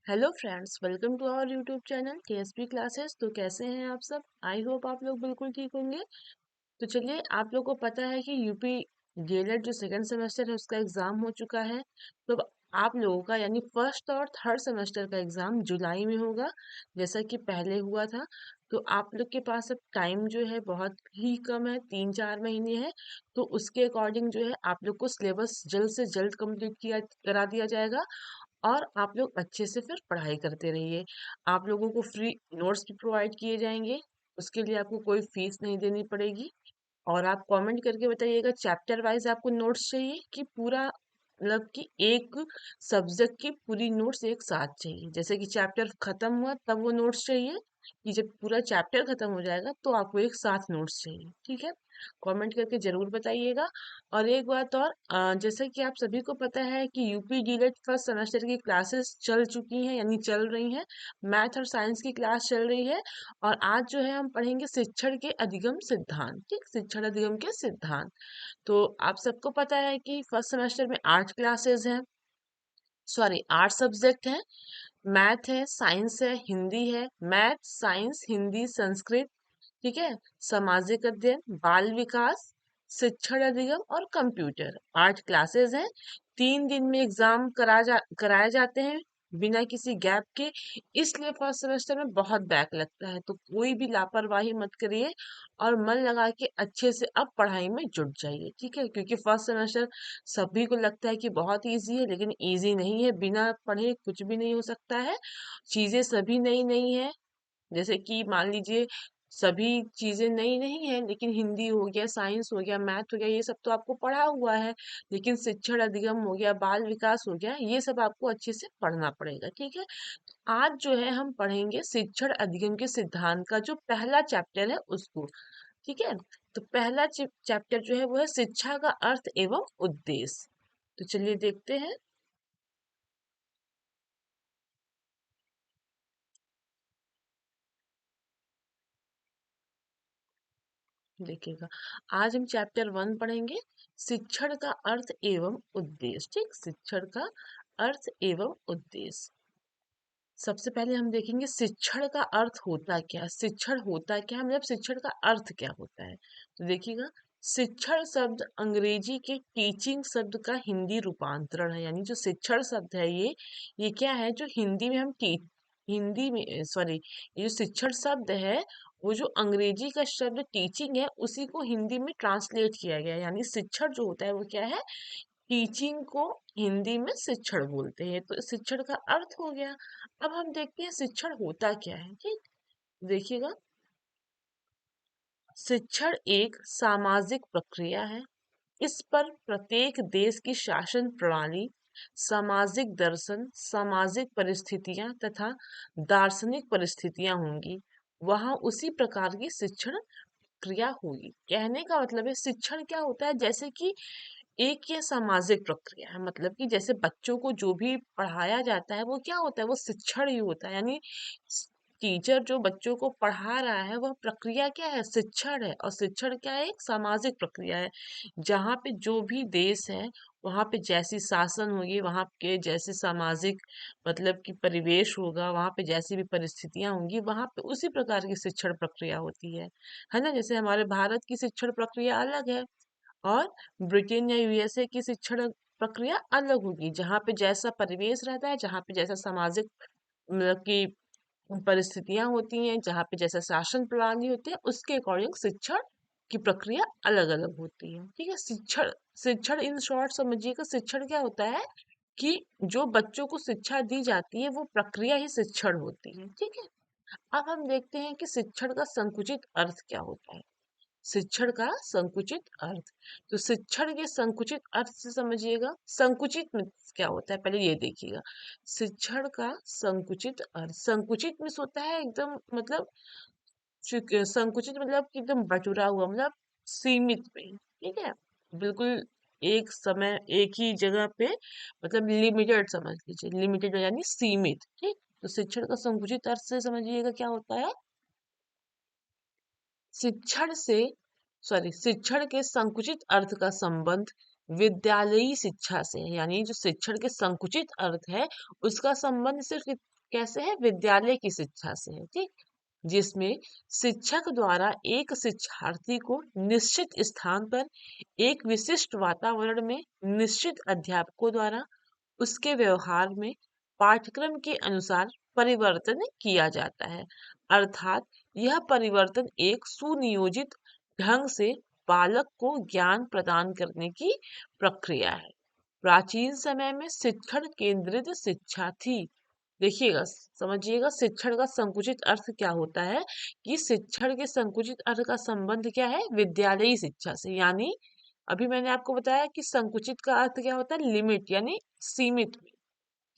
Hello friends, welcome to our YouTube channel KSP classes. तो कैसे हैं आप सब? आई होप आप लोग बिल्कुल ठीक होंगे। तो चलिए, आप लोग को पता है कि यूपी डीएलएड जो सेकंड सेमेस्टर है उसका एग्जाम हो चुका है। तो अब आप लोगों का यानी फर्स्ट और थर्ड सेमेस्टर का एग्जाम जुलाई में होगा, जैसा कि पहले हुआ था। तो आप लोग के पास अब टाइम जो है बहुत ही कम है, 3-4 महीने है। तो उसके अकॉर्डिंग जो है आप लोग को सिलेबस जल्द से जल्द कंप्लीट किया करा दिया जाएगा। और आप लोग अच्छे से फिर पढ़ाई करते रहिए। आप लोगों को फ्री नोट्स भी प्रोवाइड किए जाएंगे, उसके लिए आपको कोई फीस नहीं देनी पड़ेगी। और आप कमेंट करके बताइएगा चैप्टर वाइज आपको नोट्स चाहिए कि पूरा, मतलब कि एक सब्जेक्ट की पूरी नोट्स एक साथ चाहिए। जैसे कि चैप्टर खत्म हुआ तब वो नोट्स चाहिए, कि जब पूरा चैप्टर खत्म हो जाएगा तो आपको एक साथ नोट्स चाहिए। ठीक है, कमेंट करके जरूर बताइएगा। और एक बात और, जैसा कि आप सभी को पता है कि यूपी डीलेट फर्स्ट सेमेस्टर की क्लासेस चल चुकी हैं, यानी चल रही हैं। मैथ और साइंस की क्लास चल रही है। और आज जो है हम पढ़ेंगे शिक्षण के अधिगम सिद्धांत। ठीक, शिक्षण अधिगम के सिद्धांत। तो आप सबको पता है कि फर्स्ट सेमेस्टर में 8 क्लासेस हैं, सॉरी 8 सब्जेक्ट हैं। मैथ है, साइंस है, हिंदी है। Math, science, Hindi, Sanskrit. ठीक है, सामाजिक अध्ययन, बाल विकास, शिक्षण अधिगम और कंप्यूटर। 8 क्लासेस हैं। 3 दिन में एग्जाम कराए जाते हैं, बिना किसी गैप के। इसलिए फर्स्ट सेमेस्टर में बहुत बैक लगता है, तो कोई भी लापरवाही मत करिए और मन लगा के अच्छे से अब पढ़ाई में जुट जाइए। ठीक है, क्योंकि फर्स्ट सेमेस्टर सभी को लगता है कि बहुत इजी है, लेकिन इजी नहीं है। बिना पढ़े कुछ भी नहीं हो सकता है। चीजें सभी नई नई है। जैसे कि मान लीजिए, सभी चीजें नई नहीं है, लेकिन हिंदी हो गया, साइंस हो गया, मैथ हो गया, ये सब तो आपको पढ़ा हुआ है। लेकिन शिक्षण अधिगम हो गया, बाल विकास हो गया, ये सब आपको अच्छे से पढ़ना पड़ेगा। ठीक है, आज जो है हम पढ़ेंगे शिक्षण अधिगम के सिद्धांत का जो पहला चैप्टर है उसको। ठीक है, तो पहला चैप्टर जो है वो है शिक्षा का अर्थ एवं उद्देश्य। तो चलिए देखते हैं। देखिएगा, आज हम चैप्टर 1 पढ़ेंगे, शिक्षण का अर्थ एवं उद्देश्य। ठीक, शिक्षण का अर्थ एवं उद्देश्य। सबसे पहले हम देखेंगे शिक्षण का अर्थ होता क्या है। शिक्षण होता क्या है, मतलब शिक्षण का अर्थ क्या होता है। तो देखिएगा, शिक्षण शब्द अंग्रेजी के टीचिंग शब्द का हिंदी रूपांतरण है। यानी जो शिक्षण शब्द है ये क्या है, जो हिंदी में हम हिंदी में, सॉरी, ये जो शिक्षण शब्द है वो जो अंग्रेजी का शब्द टीचिंग है उसी को हिंदी में ट्रांसलेट किया गया है। यानी शिक्षण जो होता है वो क्या है, टीचिंग को हिंदी में शिक्षण बोलते हैं। तो शिक्षण का अर्थ हो गया। अब हम देखते हैं शिक्षण होता क्या है। ठीक, देखिएगा, शिक्षण एक सामाजिक प्रक्रिया है। इस पर प्रत्येक देश की शासन प्रणाली, सामाजिक दर्शन, सामाजिक परिस्थितियां तथा दार्शनिक परिस्थितियां होंगी, वहां उसी प्रकार की शिक्षण क्रिया होगी। कहने का मतलब है शिक्षण क्या होता है, जैसे कि एक ये सामाजिक प्रक्रिया है। मतलब कि जैसे बच्चों को जो भी पढ़ाया जाता है वो क्या होता है, वो शिक्षण ही होता है। यानी टीचर जो बच्चों को पढ़ा रहा है वह प्रक्रिया क्या है, शिक्षण है। और शिक्षण क्या है, एक सामाजिक प्रक्रिया है। जहाँ पे जो भी देश है वहाँ पे जैसी शासन होगी, वहाँ के जैसे सामाजिक, मतलब कि परिवेश होगा, वहाँ पे जैसी भी परिस्थितियां होंगी, वहाँ पे उसी प्रकार की शिक्षण प्रक्रिया होती है ना। जैसे हमारे भारत की शिक्षण प्रक्रिया अलग है, और ब्रिटेन या यूएसए की शिक्षण प्रक्रिया अलग होगी। जहाँ पे जैसा परिवेश रहता है, जहाँ पे जैसा सामाजिक, मतलब कि परिस्थितियां होती हैं, जहाँ पे जैसा शासन प्रणाली होती है, उसके अकॉर्डिंग शिक्षण की प्रक्रिया अलग अलग होती है। ठीक है, शिक्षण शिक्षण इन शॉर्ट समझिएगा, शिक्षण क्या होता है कि जो बच्चों को शिक्षा दी जाती है वो प्रक्रिया ही शिक्षण होती है। ठीक है, अब हम देखते हैं कि शिक्षण का संकुचित अर्थ क्या होता है। शिक्षण का संकुचित अर्थ, तो शिक्षण के संकुचित अर्थ से समझिएगा। संकुचित में क्या होता है पहले ये देखिएगा। शिक्षण का संकुचित अर्थ, संकुचित में होता है एकदम, मतलब संकुचित मतलब कि एकदम बटुरा हुआ, मतलब सीमित में। ठीक है, बिल्कुल एक समय एक ही जगह पे, मतलब लिमिटेड समझ लीजिए, लिमिटेड यानी सीमित। ठीक, तो शिक्षण का संकुचित अर्थ से समझिएगा क्या होता है। शिक्षण से, सॉरी, शिक्षण के संकुचित अर्थ का संबंध विद्यालयी शिक्षा से है। यानी जो शिक्षण के संकुचित अर्थ है उसका संबंध सिर्फ कैसे है? विद्यालय की शिक्षा से है, ठीक, जिसमें शिक्षक द्वारा एक शिक्षार्थी को निश्चित स्थान पर एक विशिष्ट वातावरण में निश्चित अध्यापकों द्वारा उसके व्यवहार में पाठ्यक्रम के अनुसार परिवर्तन किया जाता है। अर्थात यह परिवर्तन एक सुनियोजित ढंग से बालक को ज्ञान प्रदान करने की प्रक्रिया है। प्राचीन समय में शिक्षण केंद्रित शिक्षा थी। देखिएगा, समझिएगा, शिक्षण का संकुचित अर्थ क्या होता है कि शिक्षण के संकुचित अर्थ का संबंध क्या है? विद्यालयी शिक्षा से। यानी अभी मैंने आपको बताया कि संकुचित का अर्थ क्या होता है? लिमिट, यानी सीमित में।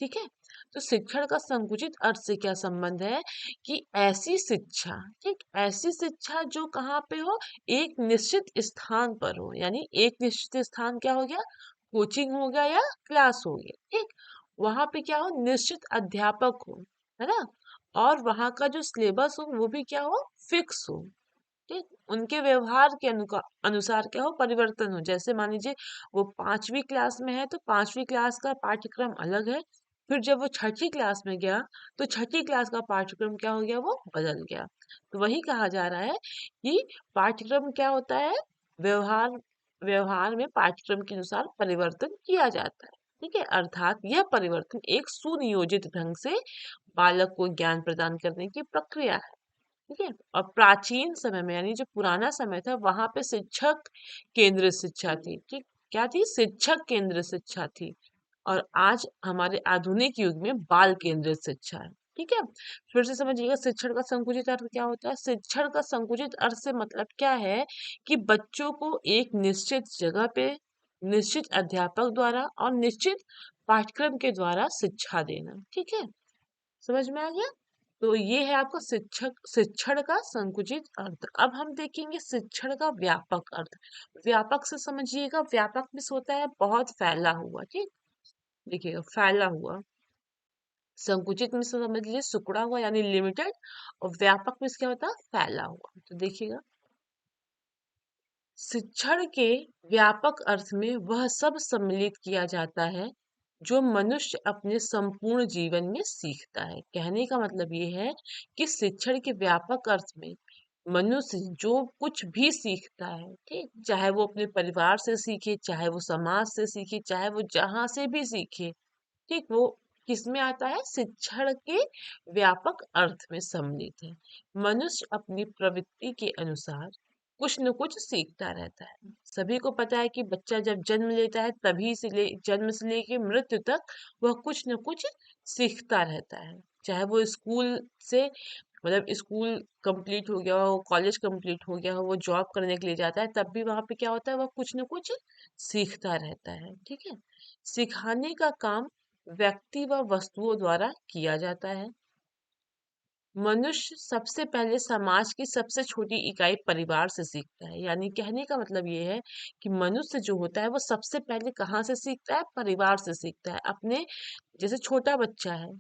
ठीक है, तो शिक्षण का संकुचित अर्थ से क्या संबंध है कि ऐसी शिक्षा, ठीक, ऐसी शिक्षा जो कहाँ पे हो? एक निश्चित स्थान पर हो। यानी एक निश्चित स्थान क्या हो गया? कोचिंग हो गया या क्लास हो गया, ठीक, वहां पे क्या हो? निश्चित अध्यापक हो, है ना, और वहां का जो सिलेबस हो वो भी क्या हो? फिक्स हो, ठीक, उनके व्यवहार के अनुसार क्या हो? परिवर्तन हो। जैसे मान लीजिए वो 5वीं क्लास में है तो 5वीं क्लास का पाठ्यक्रम अलग है, फिर जब वो 6ठी क्लास में गया तो 6ठी क्लास का पाठ्यक्रम क्या हो गया? वो बदल गया। तो वही कहा जा रहा है कि पाठ्यक्रम क्या होता है? व्यवहार व्यवहार में पाठ्यक्रम के अनुसार परिवर्तन किया जाता है, ठीक है, अर्थात यह परिवर्तन एक सुनियोजित ढंग से बालक को ज्ञान प्रदान करने की प्रक्रिया है। ठीक है, और प्राचीन समय में, यानी जो पुराना समय था, वहां पे शिक्षक केंद्रित शिक्षा थी, ठीक, क्या थी? शिक्षक केंद्रित शिक्षा थी। और आज हमारे आधुनिक युग में बाल केंद्रित शिक्षा है। ठीक है, फिर से समझिएगा, शिक्षण का संकुचित अर्थ क्या होता है? शिक्षण का संकुचित अर्थ से मतलब क्या है कि बच्चों को एक निश्चित जगह पे निश्चित अध्यापक द्वारा और निश्चित पाठ्यक्रम के द्वारा शिक्षा देना। ठीक है, समझ में आ गया? तो ये है आपका शिक्षण का संकुचित अर्थ। अब हम देखेंगे शिक्षण का व्यापक अर्थ। व्यापक से समझिएगा, व्यापक में होता है बहुत फैला हुआ, ठीक, देखिएगा, फैला हुआ। संकुचित में समझ लीजिए सिकुड़ा हुआ यानी लिमिटेड, और व्यापक में क्या होता है? फैला हुआ। तो देखिएगा, शिक्षण के व्यापक अर्थ में वह सब सम्मिलित किया जाता है जो मनुष्य अपने संपूर्ण जीवन में सीखता है। कहने का मतलब ये है कि शिक्षण के व्यापक अर्थ में मनुष्य जो कुछ भी सीखता है, ठीक, चाहे वो अपने परिवार से सीखे, चाहे वो समाज से सीखे, चाहे वो जहां से भी सीखे, ठीक, वो किसमें आता है? शिक्षण के व्यापक अर्थ में सम्मिलित है। मनुष्य अपनी प्रवृत्ति के अनुसार कुछ न कुछ सीखता रहता है। सभी को पता है कि बच्चा जब जन्म लेता है तभी से जन्म से लेके मृत्यु तक वह कुछ न कुछ सीखता रहता है। चाहे वो स्कूल से, मतलब स्कूल कंप्लीट हो गया हो, कॉलेज कंप्लीट हो गया हो, वो जॉब करने के लिए जाता है, तब भी वहां पे क्या होता है? वह कुछ न कुछ सीखता रहता है। ठीक है, सिखाने का काम व्यक्ति व वस्तुओं द्वारा किया जाता है। मनुष्य सबसे पहले समाज की सबसे छोटी इकाई परिवार से सीखता है। यानी कहने का मतलब ये है कि मनुष्य जो होता है वो सबसे पहले कहाँ से सीखता है? परिवार से सीखता है। अपने, जैसे छोटा बच्चा है,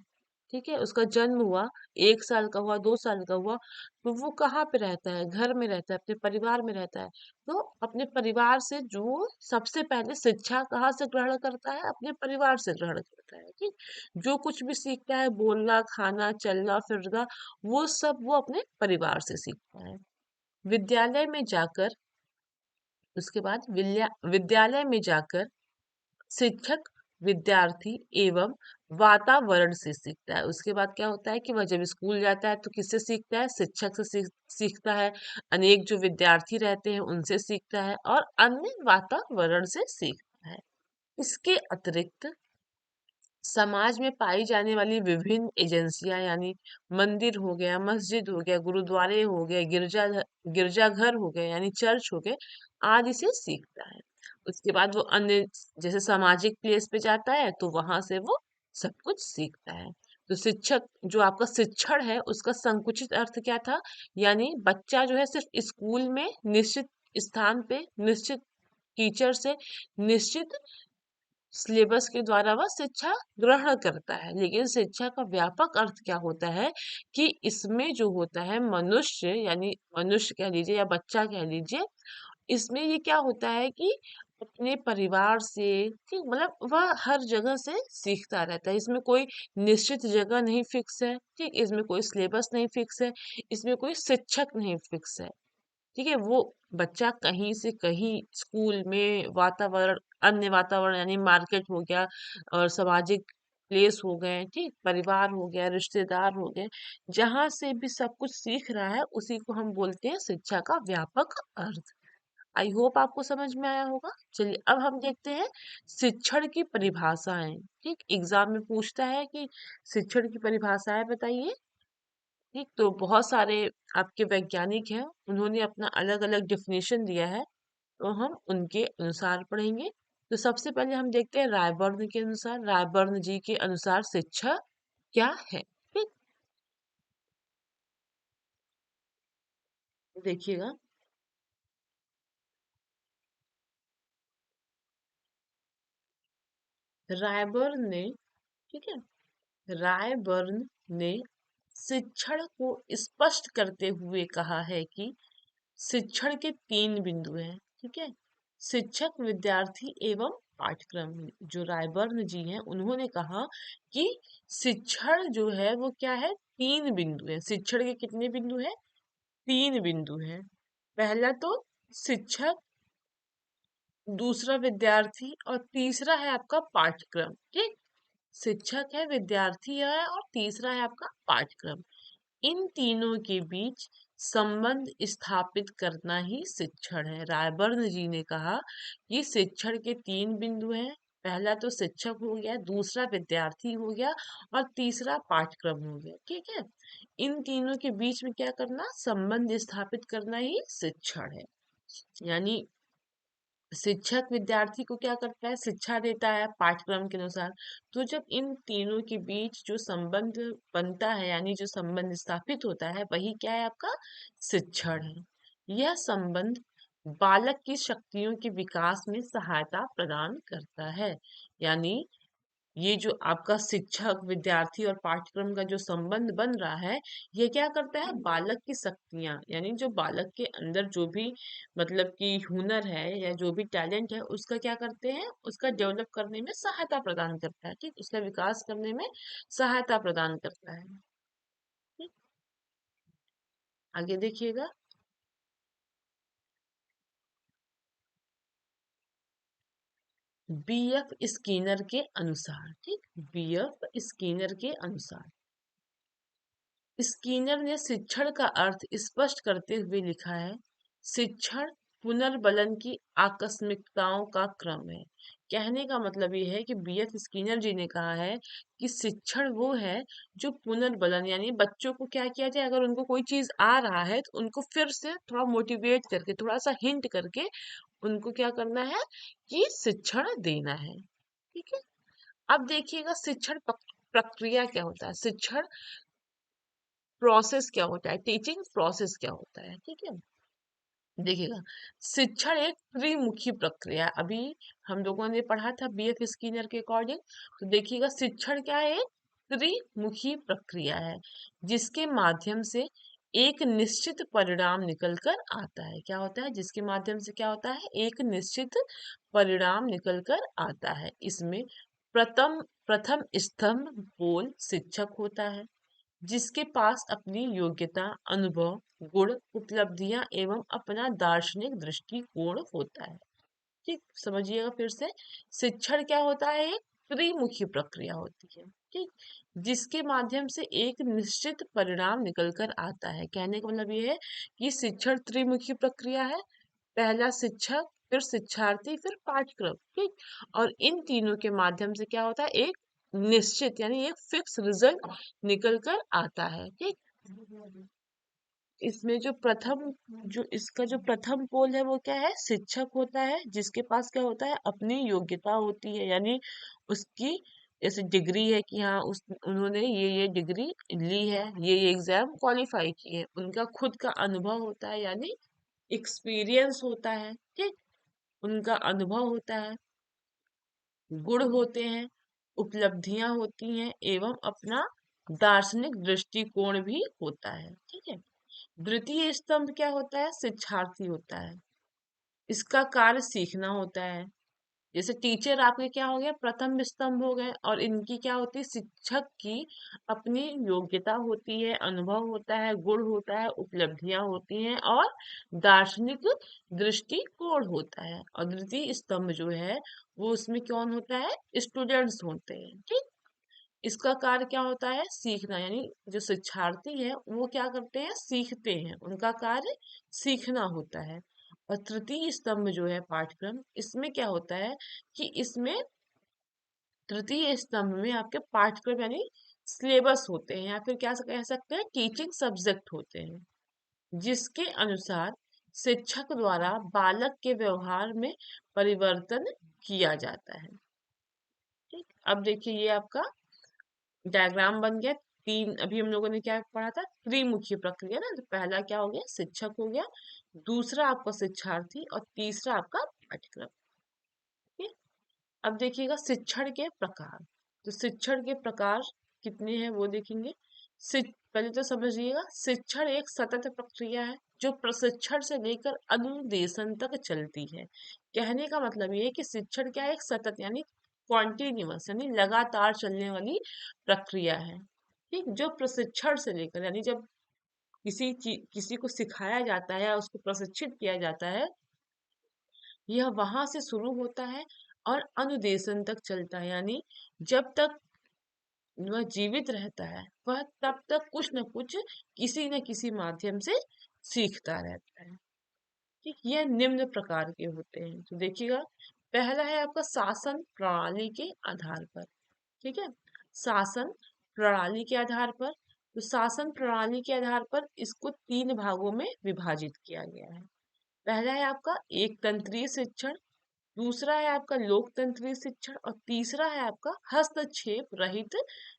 ठीक है, उसका जन्म हुआ, 1 साल का हुआ, 2 साल का हुआ, तो वो कहाँ पे रहता है? घर में रहता है, अपने परिवार में रहता है। तो अपने परिवार से जो सबसे पहले शिक्षा कहाँ से ग्रहण करता है? अपने परिवार से ग्रहण करता है, ठीक, जो कुछ भी सीखता है, बोलना, खाना, चलना फिरना, वो सब वो अपने परिवार से सीखता है। विद्यालय में जाकर उसके बाद विद्यालय में जाकर शिक्षक विद्यार्थी एवं वातावरण से सीखता है। उसके बाद क्या होता है कि वह जब स्कूल जाता है तो किससे सीखता है? शिक्षक से सीखता है, अनेक जो विद्यार्थी रहते हैं उनसे सीखता है, और अन्य वातावरण से सीखता है। इसके अतिरिक्त समाज में पाई जाने वाली विभिन्न एजेंसियां, यानी मंदिर हो गया, मस्जिद हो गया, गुरुद्वारे हो गए, गिरजाघर हो गए, यानी चर्च हो गए, आदि से सीखता है। उसके बाद वो अन्य, जैसे सामाजिक प्लेस पे जाता है तो वहां से वो सब कुछ सीखता है। तो शिक्षक, जो आपका शिक्षण है उसका संकुचित अर्थ क्या था? यानी बच्चा जो है सिर्फ स्कूल में निश्चित स्थान पे, निश्चित टीचर से, निश्चित सिलेबस के द्वारा वह शिक्षा ग्रहण करता है। लेकिन शिक्षा का व्यापक अर्थ क्या होता है कि इसमें जो होता है मनुष्य, यानी मनुष्य कह लीजिए या बच्चा कह लीजिए, इसमें ये क्या होता है कि अपने परिवार से, ठीक, मतलब वह हर जगह से सीखता रहता है। इसमें कोई निश्चित जगह नहीं फिक्स है, ठीक, इसमें कोई सिलेबस नहीं फिक्स है, इसमें कोई शिक्षक नहीं फिक्स है। ठीक है, वो बच्चा कहीं से कहीं स्कूल में वातावरण, अन्य वातावरण यानी मार्केट हो गया और सामाजिक प्लेस हो गए, ठीक, परिवार हो गया, रिश्तेदार हो गए, जहां से भी सब कुछ सीख रहा है उसी को हम बोलते हैं शिक्षा का व्यापक अर्थ। आई होप आपको समझ में आया होगा। चलिए अब हम देखते हैं शिक्षण की परिभाषाएं। ठीक, एग्जाम में पूछता है कि शिक्षण की परिभाषाएं बताइए। ठीक, तो बहुत सारे आपके वैज्ञानिक हैं, उन्होंने अपना अलग अलग डिफिनेशन दिया है, तो हम उनके अनुसार पढ़ेंगे। तो सबसे पहले हम देखते हैं रायबर्न के अनुसार, रायबर्न जी के अनुसार शिक्षा क्या है। ठीक, देखिएगा, रायबर्न ने, ठीक है, रायबर्न ने शिक्षण को स्पष्ट करते हुए कहा है कि शिक्षण के तीन बिंदु हैं। ठीक है, शिक्षक, विद्यार्थी एवं पाठ्यक्रम। जो रायबर्न जी हैं उन्होंने कहा कि शिक्षण जो है वो क्या है, तीन बिंदु है। शिक्षण के कितने बिंदु हैं? तीन बिंदु हैं। पहला तो शिक्षक, दूसरा विद्यार्थी और तीसरा है आपका पाठ्यक्रम। ठीक, शिक्षक है, विद्यार्थी है और तीसरा है आपका पाठ्यक्रम। इन तीनों के बीच संबंध स्थापित करना ही शिक्षण है। रायबर्न जी ने कहा कि शिक्षण के तीन बिंदु हैं। पहला तो शिक्षक हो गया, दूसरा विद्यार्थी हो गया और तीसरा पाठ्यक्रम हो गया। ठीक है, इन तीनों के बीच में क्या करना, संबंध स्थापित करना ही शिक्षण है। यानी शिक्षक विद्यार्थी को क्या करता है, शिक्षा देता है पाठ्यक्रम के अनुसार। तो जब इन तीनों के बीच जो संबंध बनता है, यानी जो संबंध स्थापित होता है, वही क्या है, आपका शिक्षण है। यह संबंध बालक की शक्तियों के विकास में सहायता प्रदान करता है। यानी ये जो आपका शिक्षक, विद्यार्थी और पाठ्यक्रम का जो संबंध बन रहा है, ये क्या करता है, बालक की शक्तियां, यानी जो बालक के अंदर जो भी मतलब कि हुनर है या जो भी टैलेंट है, उसका क्या करते हैं, उसका डेवलप करने में सहायता प्रदान करता है। ठीक, उसका विकास करने में सहायता प्रदान करता है। ठीक, आगे देखिएगा, बीएफ स्किनर के अनुसार, ठीक, बीएफ स्किनर के अनुसार, स्किनर ने शिक्षण का अर्थ स्पष्ट करते हुए लिखा है, शिक्षण पुनर्बलन की आकस्मिकताओं का क्रम है। कहने का मतलब ये है कि बीएफ स्किनर जी ने कहा है कि शिक्षण वो है जो पुनर्बलन, यानी बच्चों को क्या किया जाए, अगर उनको कोई चीज आ रहा है तो उनको फिर से थोड़ा मोटिवेट करके, थोड़ा सा हिंट करके उनको क्या करना है, कि शिक्षण देना है। ठीक है, अब देखिएगा शिक्षण प्रक्रिया क्या होता है, शिक्षण प्रोसेस क्या होता है, टीचिंग प्रोसेस क्या होता है। ठीक है, देखिएगा, शिक्षण एक त्रिमुखी प्रक्रिया है। अभी हम लोगों ने पढ़ा था बीएफ स्किनर के अकॉर्डिंग। तो देखिएगा, शिक्षण क्या है, एक त्रिमुखी प्रक्रिया है जिसके माध्यम से एक निश्चित परिणाम निकल कर आता है। क्या होता है, जिसके माध्यम से क्या होता है, एक निश्चित परिणाम निकल कर आता है। इसमें प्रथम प्रथम स्तंभ पोल शिक्षक होता है, जिसके पास अपनी योग्यता, अनुभव, गुण, उपलब्धियां एवं अपना दार्शनिक दृष्टिकोण होता है। ठीक, समझिएगा फिर से, शिक्षण क्या होता है, एक त्रिमुखी प्रक्रिया होती है। ठीक, जिसके माध्यम से एक निश्चित परिणाम निकल कर आता है। कहने का मतलब ये है कि शिक्षण त्रिमुखी प्रक्रिया है। पहला शिक्षक, फिर शिक्षार्थी, फिर पाठ्यक्रम। ठीक, और इन तीनों के माध्यम से क्या होता है, एक निश्चित यानी एक फिक्स रिजल्ट निकल कर आता है। ठीक, इसमें जो प्रथम, जो इसका जो प्रथम पोल है वो क्या है, शिक्षक होता है, जिसके पास क्या होता है, अपनी योग्यता होती है, यानी उसकी जैसे डिग्री है कि हाँ उस उन्होंने ये डिग्री ली है, ये एग्जाम क्वालिफाई की है। उनका खुद का अनुभव होता है, यानी एक्सपीरियंस होता है। ठीक, उनका अनुभव होता है, गुण होते हैं, उपलब्धियां होती हैं एवं अपना दार्शनिक दृष्टिकोण भी होता है। ठीक है, द्वितीय स्तंभ क्या होता है, शिक्षार्थी होता है। इसका कार्य सीखना होता है। जैसे टीचर आपके क्या हो गए, प्रथम स्तंभ हो गए, और इनकी क्या होती है, शिक्षक की अपनी योग्यता होती है, अनुभव होता है, गुण होता है, उपलब्धियां होती हैं, और दार्शनिक दृष्टिकोण होता है। और द्वितीय स्तंभ जो है वो उसमें कौन होता है, स्टूडेंट्स होते हैं। ठीक, इसका कार्य क्या होता है, सीखना, यानी जो शिक्षार्थी है वो क्या करते हैं, सीखते हैं, उनका कार्य सीखना होता है। और तृतीय स्तंभ जो है पाठ्यक्रम, इसमें क्या होता है कि इसमें तृतीय स्तंभ में आपके पाठ्यक्रम यानी सिलेबस होते हैं, या फिर क्या कह सकते हैं, टीचिंग सब्जेक्ट होते हैं, जिसके अनुसार शिक्षक द्वारा बालक के व्यवहार में परिवर्तन किया जाता है। ठीक, अब देखिए ये आपका डायग्राम बन गया। तीन अभी हम लोगों ने क्या पढ़ा था, त्रिमुखी प्रक्रिया ना। तो पहला क्या हो गया, शिक्षक हो गया, दूसरा आपका शिक्षार्थी, और तीसरा आपका पाठ्यक्रम। ठीक? अब देखिएगा शिक्षण के प्रकार। तो शिक्षण के प्रकार कितने हैं वो देखेंगे। पहले तो समझिएगा, शिक्षण एक सतत प्रक्रिया है जो प्रशिक्षण से लेकर अनुदेशन तक चलती है। कहने का मतलब ये है कि शिक्षण क्या है, एक सतत यानी कॉन्टिन्यूअस यानी लगातार चलने वाली प्रक्रिया है। ठीक, जो प्रशिक्षण से लेकर यानी जब किसी को सिखाया जाता है या उसको प्रशिक्षित किया जाता है, यह वहां से शुरू होता है और अनुदेशन तक चलता है, यानी जब तक वह जीवित रहता है वह तब तक कुछ न कुछ किसी न किसी माध्यम से सीखता रहता है। ठीक, यह निम्न प्रकार के होते हैं। तो देखिएगा, पहला है आपका शासन प्रणाली के आधार पर। ठीक है, शासन प्रणाली के आधार पर। तो शासन प्रणाली के आधार पर इसको तीन भागों में विभाजित किया गया है। पहला है आपका एक तंत्रीय शिक्षण, दूसरा है आपका लोकतंत्रीय शिक्षण, और तीसरा है आपका हस्तक्षेप रहित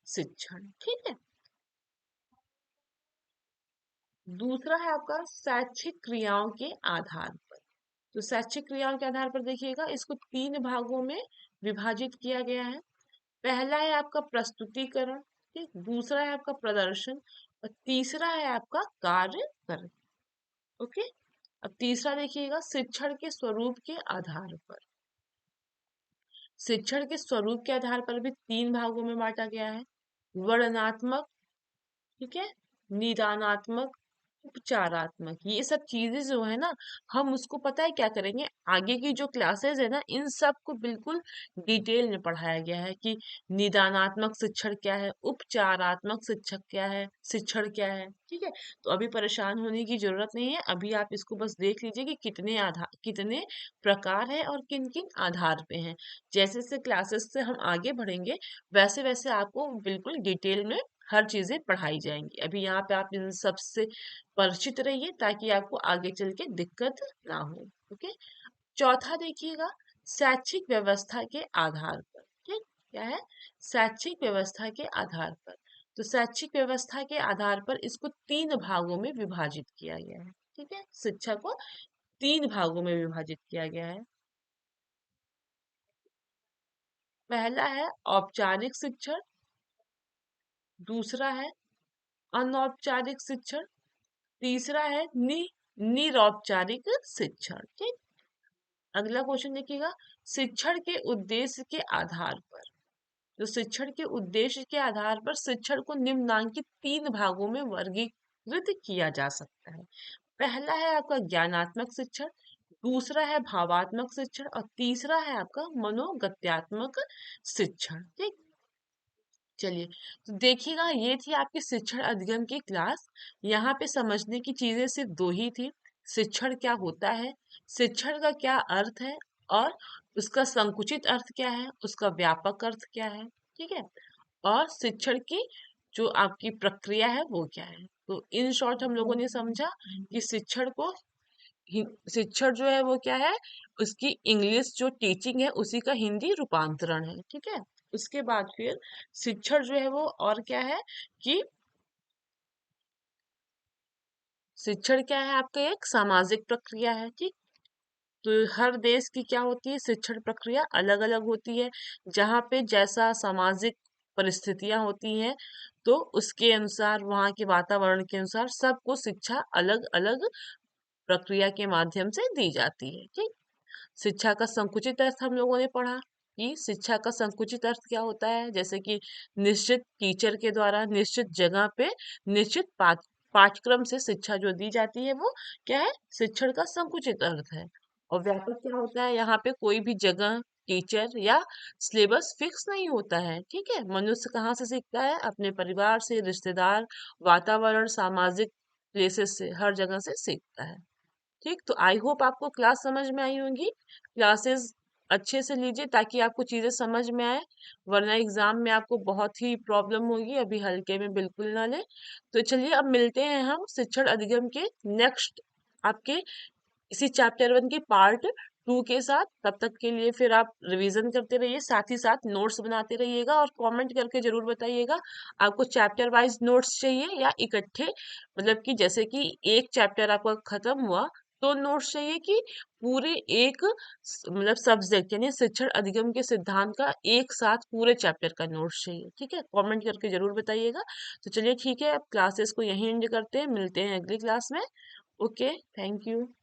शिक्षण। ठीक है, दूसरा है आपका शैक्षिक क्रियाओं के आधार पर। तो शैक्षिक क्रियाओं के आधार पर देखिएगा, इसको तीन भागों में विभाजित किया गया है। पहला है आपका प्रस्तुतिकरण, ठीक, दूसरा है आपका प्रदर्शन, और तीसरा है आपका कार्य कर। ओके, अब तीसरा देखिएगा, शिक्षण के स्वरूप के आधार पर। शिक्षण के स्वरूप के आधार पर भी तीन भागों में बांटा गया है। वर्णनात्मक, ठीक है, निदानात्मक, उपचारात्मक। ये सब चीजें जो है ना, हम उसको पता है क्या करेंगे, आगे की जो क्लासेस है ना, इन सब को बिल्कुल डिटेल में पढ़ाया गया है कि निदानात्मक शिक्षण क्या है, उपचारात्मक शिक्षक क्या है, शिक्षण क्या है। ठीक है, तो अभी परेशान होने की जरूरत नहीं है, अभी आप इसको बस देख लीजिए कि कितने प्रकार है और किन किन आधार पे हैं। जैसे जैसे क्लासेस से हम आगे बढ़ेंगे, वैसे वैसे आपको बिल्कुल डिटेल में हर चीजें पढ़ाई जाएंगी। अभी यहाँ पे आप इन सबसे परिचित रहिए ताकि आपको आगे चल के दिक्कत ना हो। ओके, चौथा देखिएगा, शैक्षिक व्यवस्था के आधार पर। ठीक, क्या है, शैक्षिक व्यवस्था के आधार पर। तो शैक्षिक व्यवस्था के आधार पर इसको तीन भागों में विभाजित किया गया है। ठीक है, शिक्षा को तीन भागों में विभाजित किया गया है। पहला है औपचारिक शिक्षण, दूसरा है अनौपचारिक शिक्षण, तीसरा है निरौपचारिक शिक्षण। ठीक, अगला क्वेश्चन देखिएगा, शिक्षण के उद्देश्य के आधार पर। तो शिक्षण के उद्देश्य के आधार पर शिक्षण को निम्नांकित तीन भागों में वर्गीकृत किया जा सकता है। पहला है आपका ज्ञानात्मक शिक्षण, दूसरा है भावात्मक शिक्षण, और तीसरा है आपका मनोगत्यात्मक शिक्षण। ठीक, चलिए, तो देखिएगा, ये थी आपकी शिक्षण अधिगम की क्लास। यहाँ पे समझने की चीजें सिर्फ दो ही थी। शिक्षण क्या होता है, शिक्षण का क्या अर्थ है, और उसका संकुचित अर्थ क्या है, उसका व्यापक अर्थ क्या है। ठीक है, और शिक्षण की जो आपकी प्रक्रिया है वो क्या है। तो इन शॉर्ट हम लोगों ने समझा कि शिक्षण जो है वो क्या है, उसकी इंग्लिश जो टीचिंग है उसी का हिंदी रूपांतरण है। ठीक है, उसके बाद फिर शिक्षण जो है वो और क्या है कि शिक्षण क्या है, आपका एक सामाजिक प्रक्रिया है। ठीक, तो हर देश की क्या होती है, शिक्षण प्रक्रिया अलग अलग होती है। जहाँ पे जैसा सामाजिक परिस्थितियां होती हैं, तो उसके अनुसार वहाँ के वातावरण के अनुसार सबको शिक्षा अलग अलग प्रक्रिया के माध्यम से दी जाती है। ठीक, शिक्षा का संकुचित अर्थ हम लोगों ने पढ़ा कि शिक्षा का संकुचित अर्थ क्या होता है, जैसे कि निश्चित टीचर के द्वारा निश्चित जगह पे निश्चित पाठ्यक्रम से शिक्षा जो दी जाती है वो क्या है, शिक्षण का संकुचित अर्थ है। और व्यापक क्या होता है, यहाँ पे कोई भी जगह, टीचर या सिलेबस फिक्स नहीं होता है। ठीक है, मनुष्य कहाँ से सीखता है, अपने परिवार से, रिश्तेदार, वातावरण, सामाजिक प्लेसेस से, हर जगह से सीखता है। ठीक, तो आई होप आपको क्लास समझ में आई होंगी। क्लासेस अच्छे से लीजिए ताकि आपको चीजें समझ में आए, वरना एग्जाम में आपको बहुत ही प्रॉब्लम होगी, अभी हल्के में बिल्कुल ना ले। तो चलिए अब मिलते हैं हम शिक्षण अधिगम के नेक्स्ट आपके इसी चैप्टर 1 के पार्ट 2 के साथ। तब तक के लिए फिर आप रिवीजन करते रहिए, साथ ही साथ नोट्स बनाते रहिएगा और कमेंट करके जरूर बताइएगा आपको चैप्टर वाइज नोट्स चाहिए या इकट्ठे, मतलब कि जैसे कि एक चैप्टर आपका खत्म हुआ तो नोट्स चाहिए, कि पूरे एक मतलब सब्जेक्ट यानी शिक्षण अधिगम के सिद्धांत का एक साथ पूरे चैप्टर का नोट्स चाहिए। ठीक है, कमेंट करके जरूर बताइएगा। तो चलिए ठीक है, अब क्लासेस को यहीं एंड करते हैं, मिलते हैं अगली क्लास में। Okay, thank you.